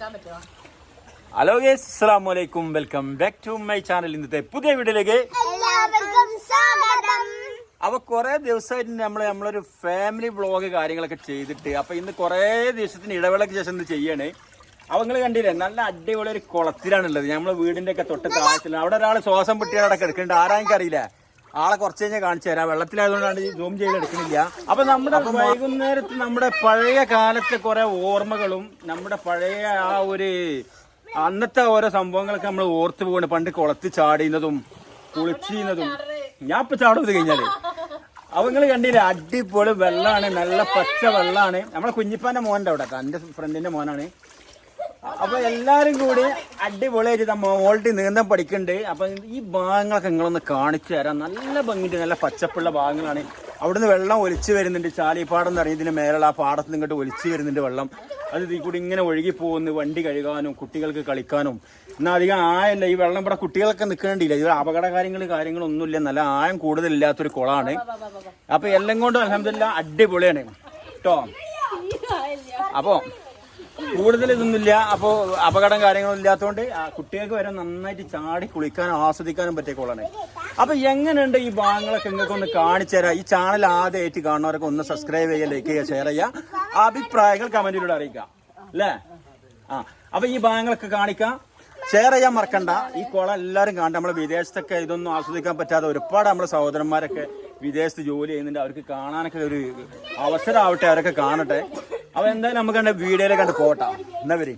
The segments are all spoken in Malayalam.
ഹലോ ഗൈസ്, അസ്സലാമു അലൈക്കും. Welcome back to my channel. ഇന്നത്തെ പുതിയ വീഡിയോയിലേക്ക് അപ്പൊ കുറെ ദിവസമായിട്ട് നമ്മളൊരു ഫാമിലി വ്ളോഗ് കാര്യങ്ങളൊക്കെ ചെയ്തിട്ട് അപ്പൊ ഇന്ന് കുറെ ദിവസത്തിന് ഇടവേളയ്ക്ക് ശേഷം ഇന്ന് ചെയ്യണേ. അപ്പൊ നിങ്ങൾ കണ്ടില്ലേ, നല്ല അടിപൊളി ഒരു കുളത്തിലാണുള്ളത്. നമ്മളെ വീടിന്റെ ഒക്കെ തൊട്ട് താഴത്തിൽ അവിടെ ഒരാൾ ശ്വാസം പൊട്ടിയാടെ കിടക്കുന്നുണ്ട്. ആരാഎനിക്ക് അറിയില്ല, ആളെ കുറച്ച് കഴിഞ്ഞാൽ കാണിച്ചു തരാം. വെള്ളത്തിലായതുകൊണ്ടാണ് സൂം ചെയ്ത് എടുക്കുന്നില്ല. അപ്പൊ നമ്മുടെ വൈകുന്നേരത്ത് നമ്മുടെ പഴയ കാലത്തെ കുറെ ഓർമ്മകളും നമ്മുടെ പഴയ ആ ഒരു അന്നത്തെ ഓരോ സംഭവങ്ങളൊക്കെ നമ്മൾ ഓർത്തു പോകണം. പണ്ട് കുളത്തിൽ ചാടിയുന്നതും കുളിച്ചിരുന്നതും. ഞാൻ ഇപ്പൊ ചാടുന്നത് കഴിഞ്ഞാല് അപ്പൊ നിങ്ങൾ കണ്ടില്ലേ, അടിപൊളി വെള്ളമാണ്, നല്ല പച്ച വെള്ളമാണ്. നമ്മളെ കുഞ്ഞിപ്പാന്റെ മോൻ്റെ അവിടെ, എന്റെ ഫ്രണ്ടിന്റെ മോനാണ്. അപ്പൊ എല്ലാരും കൂടി അടിപൊളിയായിട്ട് മോൾട്ടി നീന്തം പഠിക്കുന്നുണ്ട്. അപ്പൊ ഈ ഭാഗങ്ങളൊക്കെ നിങ്ങളൊന്ന് കാണിച്ചു തരാം. നല്ല ഭംഗിയുണ്ട്, നല്ല പച്ചപ്പുള്ള ഭാഗങ്ങളാണ്. അവിടുന്ന് വെള്ളം ഒലിച്ചു വരുന്നുണ്ട്. ചാലിപ്പാടം എന്ന് പറയുന്നതിന് മേലുള്ള ആ പാടത്ത് ഇങ്ങോട്ട് ഒലിച്ചു വരുന്നുണ്ട് വെള്ളം. അത് ഇതിൽ കൂടി ഇങ്ങനെ ഒഴുകി പോകുന്നു, വണ്ടി കഴുകാനും കുട്ടികൾക്ക് കളിക്കാനും. എന്നാൽ അധികം ആയല്ല ഈ വെള്ളം. ഇവിടെ കുട്ടികളൊക്കെ നിൽക്കേണ്ടിയില്ല. ഇത് അപകട കാര്യങ്ങളൊന്നുമില്ല. നല്ല ആയം കൂടുതലില്ലാത്തൊരു കുളമാണ്. അപ്പൊ എല്ലാം കൊണ്ടും അൽഹംദുലില്ലാ അടിപൊളിയാണ് കേട്ടോ. അപ്പോ കൂടുതൽ ഇതൊന്നുമില്ല. അപ്പോൾ അപകടം കാര്യങ്ങളും ഇല്ലാത്തതുകൊണ്ട് കുട്ടികൾക്ക് വരെ നന്നായിട്ട് ചാടി കുളിക്കാനും ആസ്വദിക്കാനും പറ്റിയ കുളമാണ്. അപ്പൊ എങ്ങനെയുണ്ട് ഈ ഭാഗങ്ങളൊക്കെ നിങ്ങൾക്ക് ഒന്ന് കാണിച്ചു തരാം. ഈ ചാനൽ ആദ്യമായിട്ട് കാണുന്നവരൊക്കെ ഒന്ന് സബ്സ്ക്രൈബ് ചെയ്യുക, ലൈക്ക് ചെയ്യുക, ഷെയർ ചെയ്യുക, അഭിപ്രായങ്ങൾ കമന്റിലൂടെ അറിയിക്കുക അല്ലേ. അപ്പൊ ഈ ഭാഗങ്ങളൊക്കെ കാണിക്കാം, ഷെയർ ചെയ്യാൻ മറക്കണ്ട. ഈ കുളം എല്ലാവരും കാണട്ടെ. നമ്മളെ വിദേശത്തൊക്കെ ഇതൊന്നും ആസ്വദിക്കാൻ പറ്റാതെ ഒരുപാട് നമ്മളെ സഹോദരന്മാരൊക്കെ വിദേശത്ത് ജോലി ചെയ്യുന്നുണ്ട്. അവർക്ക് കാണാനൊക്കെ ഒരു അവസരമാവട്ടെ, അവരൊക്കെ കാണട്ടെ. അപ്പൊ എന്തായാലും നമുക്ക് കണ്ട വീഡിയോയിലെ കണ്ട് പോട്ടാ എന്നാ വരി.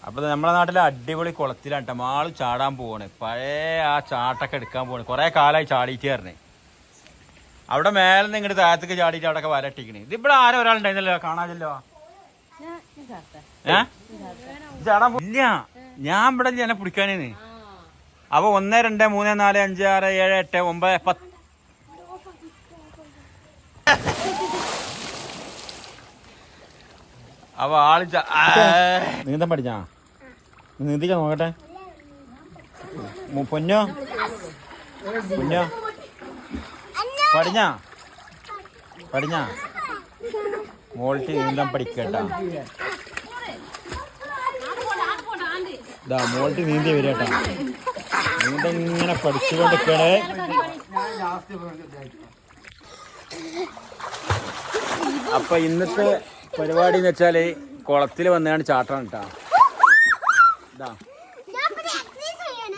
അപ്പൊ നമ്മളെ നാട്ടിലെ അടിപൊളി കുളത്തിലാണ് കേട്ടോ. ആള് ചാടാൻ പോവാണ്. പഴയ ആ ചാട്ടൊക്കെ എടുക്കാൻ പോവാണ്. കുറെ കാലമായി ചാടിയിട്ട് പറഞ്ഞേ. അവിടെ മേലെ നിന്ന് ഇങ്ങോട്ട് താഴത്തേക്ക് ചാടിയിട്ട് അവിടെ ഒക്കെ വരട്ടിക്കണേ. ഇതിവിടെ ആരോ ഒരാളുണ്ടായിരുന്നല്ലോ, കാണാതല്ലോ. ചാടാൻ ഇല്ല, ഞാൻ ഇവിടെ എന്നെ പിടിക്കാനേന്ന്. അപ്പൊ 1 2 3 4 5 6 7 8 9 10 അപ്പൊ ആള് നീന്തം പഠിച്ചാ നീന്തിക്കാൻ നോക്കട്ടെ. പൊന്നോ പഠിഞ്ഞാ മോൾട്ടി നീന്തം പഠിക്കട്ടാ. ഇതാ മോൾട്ടി നീന്തി വരട്ടാ. നീന്തം ഇങ്ങനെ പഠിച്ചുകൊണ്ടിരിക്കണേ. അപ്പൊ ഇന്നത്തെ പരിപാടി എന്ന് വെച്ചാല് കുളത്തിൽ വന്നാണ് ചാട്ടാണ് കേട്ടാ. ഇതാ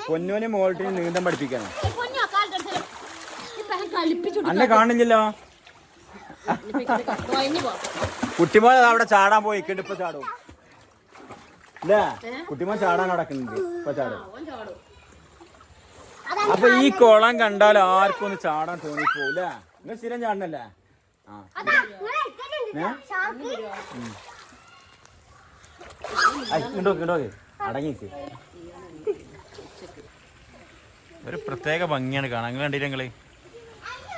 പൊന്നോനെ മോൾട്ടിന് നീന്തം പഠിപ്പിക്കണം. അന്നെ കാണില്ലല്ലോ. കുട്ടിമോൻ അവിടെ ചാടാൻ പോയി. ഇപ്പൊ ചാടും അല്ലേ? കുട്ടിമോൻ ചാടാൻ നടക്കുന്നുണ്ട്. ഇപ്പൊ ചാടും. അപ്പൊ ഈ കുളം കണ്ടാൽ ആർക്കും ഒന്ന് ചാടാൻ തോന്നിപ്പോല്ലേ? നിങ്ങൾ സ്ഥിരം ചാടണല്ലേ? അടങ്ങിക്ക്. ഒരു പ്രത്യേക ഭംഗിയാണ് കാണാൻ. നിങ്ങൾ കണ്ടില്ല നിങ്ങള്?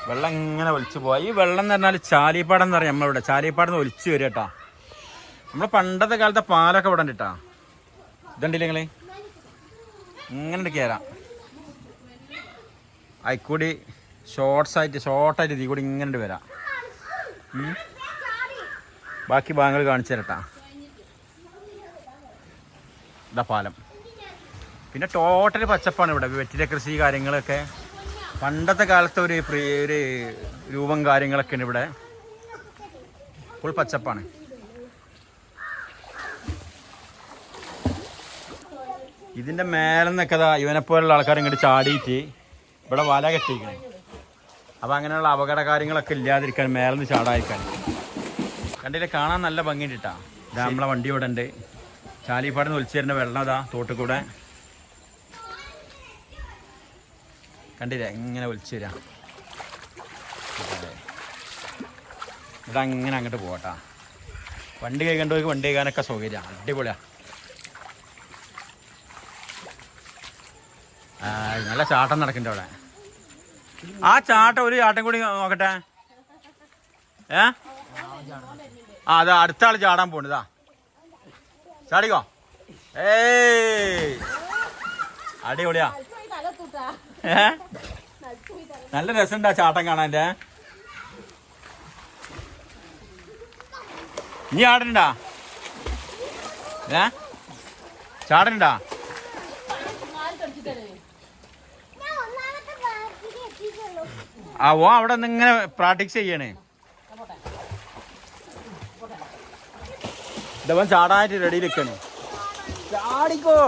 വെള്ളം ഇങ്ങനെ ഒലിച്ചു പോവാ. ഈ വെള്ളം എന്ന് പറഞ്ഞാൽ ചാലിപ്പാടം എന്ന് പറയാം. നമ്മളിവിടെ ചാലിപ്പാടം നിന്ന് ഒലിച്ചു വരും കേട്ടാ. നമ്മളെ പണ്ടത്തെ കാലത്തെ പാലൊക്കെ ഇവിടെ ഉണ്ട് കേട്ടാ. ഇതുണ്ടില്ല നിങ്ങള്? ഇങ്ങനെ കയറാം. അതിക്കൂടി ഷോർട്ടായിട്ട് ഇതിൽ കൂടി ഇങ്ങനെ വരാം. ബാക്കി ഭാഗങ്ങൾ കാണിച്ചു തരട്ടാ. ഇതാ പാലം. പിന്നെ ടോട്ടൽ പച്ചപ്പാണ് ഇവിടെ. വെറ്റില കൃഷി കാര്യങ്ങളൊക്കെ പണ്ടത്തെ കാലത്തെ ഒരു രൂപം കാര്യങ്ങളൊക്കെ ഉണ്ട് ഇവിടെ. ഫുൾ പച്ചപ്പാണ്. ഇതിന്റെ മേലെന്നൊക്കെ ഇവനെപ്പോലുള്ള ആൾക്കാർ ഇങ്ങോട്ട് ചാടിയിട്ട് ഇവിടെ വല കെട്ടിയിരിക്കണേ. അപ്പൊ അങ്ങനെയുള്ള അപകട കാര്യങ്ങളൊക്കെ ഇല്ലാതിരിക്കാൻ മേലെന്ന് ചാടാതിരിക്കാൻ. കണ്ടില്ലേ, കാണാൻ നല്ല ഭംഗിയുണ്ട് കേട്ടാ. ഇതാ നമ്മളെ വണ്ടി ഇവിടെ ഉണ്ട്. ചാലിപ്പാട് ഒലിച്ചു തരുന്ന വെള്ളം അതാ തോട്ടിൽ കൂടെ കണ്ടില്ലേ, ഇങ്ങനെ ഒലിച്ചു തരാം. ഇതങ്ങനെ അങ്ങോട്ട് പോകട്ടാ. വണ്ടി കൈകണ്ടവർക്ക് വണ്ടി കൈകാനൊക്കെ സൗകര്യമാണ്. അടിപൊളിയാ. നല്ല ചാട്ടം നടക്കുന്നുണ്ട് അവിടെ. ആ ചാട്ടം ഒരു ചാട്ടം കൂടി നോക്കട്ടെ. അതാ അടുത്ത ആള് ചാടാൻ പോണിതാ. ചാടിക്കോ. അടിപൊളിയാ. നല്ല രസമുണ്ടാ ചാട്ടം കാണാൻ്റെ. നീ ആടണ്ടാ? ചാടണ്ടാ? ആ ഓ അവിടെ നിന്ന് ഇങ്ങനെ പ്രാക്ടീസ് ചെയ്യണേ. ഇതവൻ ചാടാനായിട്ട് റെഡിയിൽ നിൽക്കണേ. ചാടിക്കോ,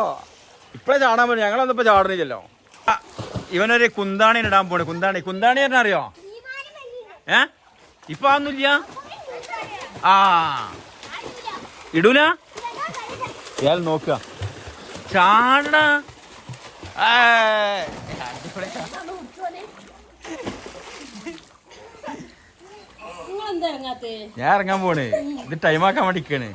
ഇപ്പഴേ ചാടാൻ പറ്റും. ഞങ്ങളൊന്നും ഇപ്പൊ ചാടണില്ലല്ലോ. ഇവനൊരു കുന്താണി ഇടാൻ പോണേ. കുന്താണി തന്നെ അറിയോ? ഇപ്പൊ അതൊന്നുമില്ല. ആ ഇടൂല. ഇയാൾ നോക്കുക ചാട. ഞാൻ ഇറങ്ങാൻ പോണ്. ഇത് ടൈമാക്കാൻ വേണ്ടിക്കാണ്.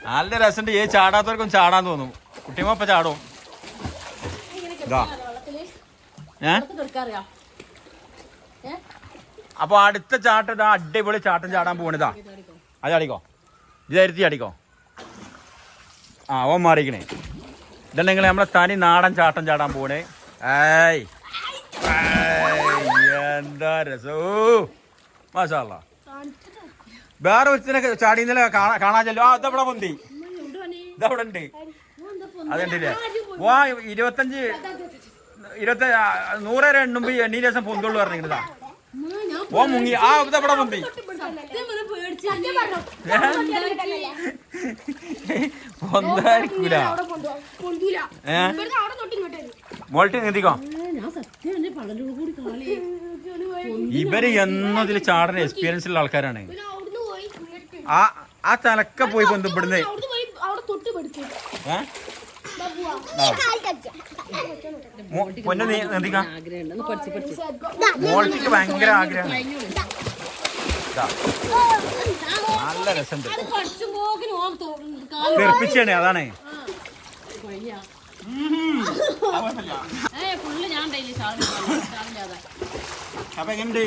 നല്ല രസമുണ്ട്. ഏത് ചാടാത്തവർക്കും ചാടാൻ തോന്നും. കുട്ടിയമ്മ ചാടും. അപ്പൊ അടുത്ത ചാട്ടം ഇതാ, അടിപൊളി ചാട്ടം ചാടാൻ പോണിതാ. അത് ചാടിക്കോ, ഇതായിരുത്തി ചാടിക്കോ. ആ ഓൻ മാറിക്കണേ. ഇതുണ്ടെങ്കിൽ നമ്മളെ തനി നാടൻ ചാട്ടം ചാടാൻ പോണേ. ഏയ് എന്താ രസോ, മാഷാ അല്ലാ. വേറെ ഒരുത്തിനൊക്കെ ചാടിന്നലെ കാണാൻ ചെല്ലോ. ആ ഇതവിടെ പൊന്തി, ഇതവിടെ ഉണ്ട്. അതുണ്ടില്ലേ? വാ 25 100 വരെ എണ്ണുമ്പോ എണ്ണീ ദിവസം പൊന്തുള്ളു പറഞ്ഞിട്ടാ. ഓ മുങ്ങി. ആ ഇതവിടെ പൊന്തി. പൊന്തായിരിക്കൂല. മോൾട്ടി നീന്തിക്കോ. ഇവര് എന്നും ഇതിൽ ചാടുന്ന എക്സ്പീരിയൻസ് ഉള്ള ആൾക്കാരാണ്. ആ തലക്ക പോയി പൊന്തും ഇവിടുന്ന്. പൊന്നെ നീന്തിക്കാം. മോൾട്ടിക്ക് ഭയങ്കര ആഗ്രഹമാണ്. നല്ല രസമുണ്ട്. തെറിപ്പിച്ചാണ്, അതാണ്. അപ്പൊ എങ്ങനെയുണ്ട്?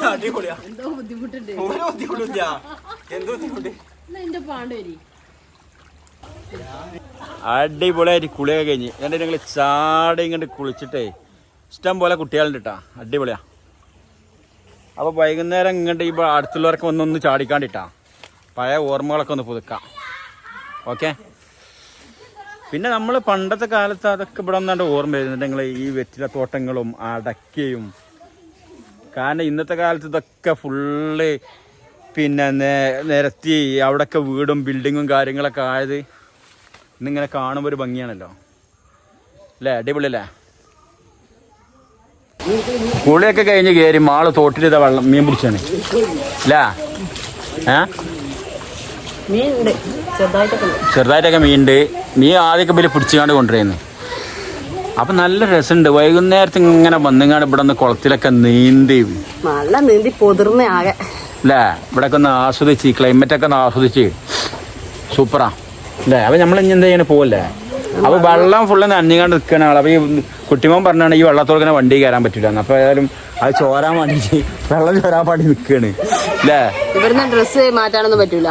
അടിപൊളിയാ. എന്തോ ബുദ്ധിമുട്ടുണ്ട്. ഒരു ബുദ്ധിമുട്ടില്ല. എന്തോ ബുദ്ധിമുട്ട്. അടിപൊളിയായിട്ട് കുളിയൊക്കെ കഴിഞ്ഞ് എന്നിട്ട് ഞങ്ങൾ ചാടി ഇങ്ങോട്ട് കുളിച്ചിട്ടേ ഇഷ്ടം പോലെ കുട്ടികളുണ്ട് കേട്ടാ. അടിപൊളിയാ. അപ്പോൾ വൈകുന്നേരം ഇങ്ങോട്ട് ഈ അടുത്തുള്ളവരൊക്കെ ഒന്നൊന്ന് ചാടിക്കാണ്ടിട്ടാ, പഴയ ഓർമ്മകളൊക്കെ ഒന്ന് പുതുക്കാം. ഓക്കെ. പിന്നെ നമ്മൾ പണ്ടത്തെ കാലത്ത് അതൊക്കെ ഇവിടെ ഒന്നാണ്ട് ഓർമ്മ വരുന്നുണ്ടെങ്കിൽ ഈ വെറ്റില തോട്ടങ്ങളും അടക്കയും. കാരണം ഇന്നത്തെ കാലത്ത് ഇതൊക്കെ ഫുള്ള് പിന്നെ നിരത്തി അവിടെയൊക്കെ വീടും ബിൽഡിങ്ങും കാര്യങ്ങളൊക്കെ ആയത് ഇന്നിങ്ങനെ കാണുമ്പോൾ ഒരു ഭംഗിയാണല്ലോ അല്ലേ? അടിപൊളിയല്ലേ? കുളിയൊക്കെ കഴിഞ്ഞ് കയറി മാള് തോട്ടിലിതാ വെള്ളം മീൻ പിടിച്ചാണ് അല്ലേ? ചെറുതായിട്ടൊക്കെ മീനുണ്ട്. മീൻ ആദ്യമൊക്കെ ബലി പിടിച്ചുകൊണ്ട് കൊണ്ടുവരുന്നു. അപ്പൊ നല്ല രസമുണ്ട്. വൈകുന്നേരത്ത് ഇങ്ങനെ വന്നുങ്ങാണ്ട് ഇവിടെ ഒന്ന് കുളത്തിലൊക്കെ നീന്തി പൊതിർന്ന ആകെ അല്ലേ? ഇവിടെ ഒക്കെ ഒന്ന് ആസ്വദിച്ച് ക്ലൈമറ്റൊക്കെ ഒന്ന് ആസ്വദിച്ച് സൂപ്പറാ അല്ലേ? അപ്പൊ നമ്മൾ ഇനി എന്താ ചെയ്യാൻ പോവല്ലേ? അപ്പൊ വെള്ളം ഫുള്ള് നനഞ്ഞുകൊണ്ട് നിൽക്കുന്ന ആൾ. അപ്പൊ ഈ കുട്ടിമോൻ പറഞ്ഞാണ് ഈ വെള്ളത്തോടെ വണ്ടി കയറാൻ പറ്റില്ല. അപ്പൊ ഏതായാലും അത് ചോരാൻ വേണ്ടിട്ട് വെള്ളം ചോരാൻ വേണ്ടി നിൽക്കാണ് അല്ലേ? ഇവിടുന്ന് ഡ്രസ്സ് മാറ്റാനൊന്നും പറ്റൂല.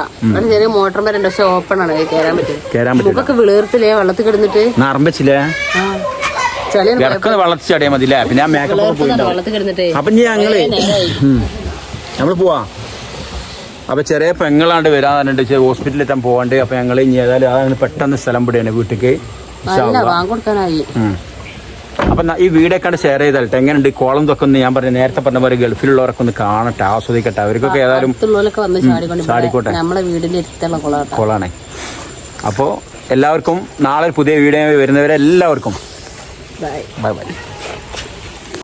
ചെറിയ മോട്ടർ വരെ ഡ്രസ്സ് ഓപ്പൺ ആണ്, കയറാൻ പറ്റില്ല. വിളർത്തില്ലേ വെള്ളത്തിൽ കിടന്നിട്ട് നറമ്പിച്ചില്ലേ? ഇറക്കുന്ന വെള്ളത്തിൽ ചടിയാൽ മതി അല്ലേ? പിന്നെ ആ മേക്കപ്പ് പോയി. അപ്പൊ നമ്മള് പോവാ. അപ്പൊ ചെറിയ പെങ്ങളാണ്ട് വരാൻ പറഞ്ഞിട്ട് ഹോസ്പിറ്റലിൽ എത്താൻ പോവാണ്ട്. അപ്പൊ ഞങ്ങൾ ഇനി ഏതായാലും അതങ്ങനെ പെട്ടെന്ന് സ്ഥലം പിടിയാണ് വീട്ടിക്ക്. അപ്പൊ ഈ വീടൊക്കെ ഷെയർ ചെയ്താലട്ടെ എങ്ങനെയുണ്ട് കോളം തൊക്കെ ഒന്ന് ഞാൻ പറഞ്ഞു നേരത്തെ പറഞ്ഞ പോലെ ഗൾഫിലുള്ളവരൊക്കെ ഒന്ന് കാണട്ടെ, ആസ്വദിക്കട്ടെ. അവർക്കൊക്കെ ഏതായാലും ചാടിക്കോട്ടെ. കോളാണ്. അപ്പോൾ എല്ലാവർക്കും നാളെ പുതിയ വീഡിയോ വരുന്നവരെ എല്ലാവർക്കും ബൈ ബൈ.